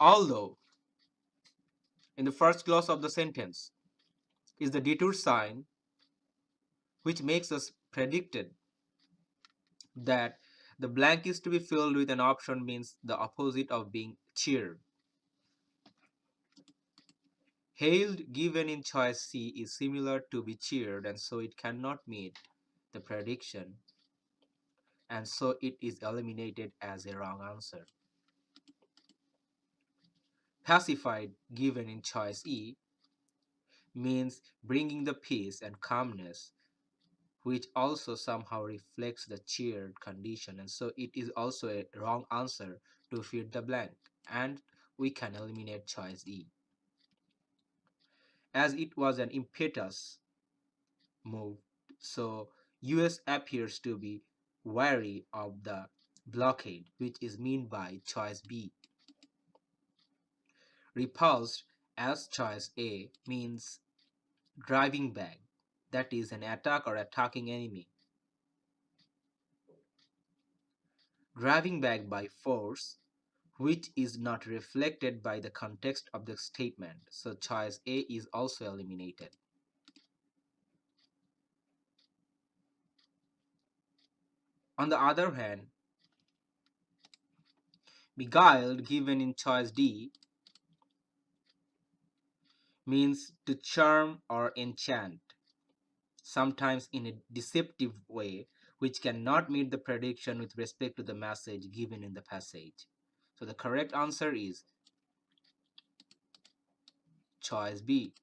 Although in the first clause of the sentence is the detour sign, which makes us predicted that the blank is to be filled with an option means the opposite of being cheered. Hailed given in choice C is similar to be cheered, and so it cannot meet the prediction, and so it is eliminated as a wrong answer. Pacified given in choice E means bringing the peace and calmness, which also somehow reflects the cheered condition, and so it is also a wrong answer to fill the blank, and we can eliminate choice E. As it was an impetus move, so US appears to be wary of the blockade, which is meant by choice B. Repulsed as choice A means driving back, that is an attack or attacking enemy. Driving back by force, which is not reflected by the context of the statement, so choice A is also eliminated. On the other hand, beguiled given in choice D means to charm or enchant, sometimes in a deceptive way, which cannot meet the prediction with respect to the message given in the passage. So the correct answer is choice B.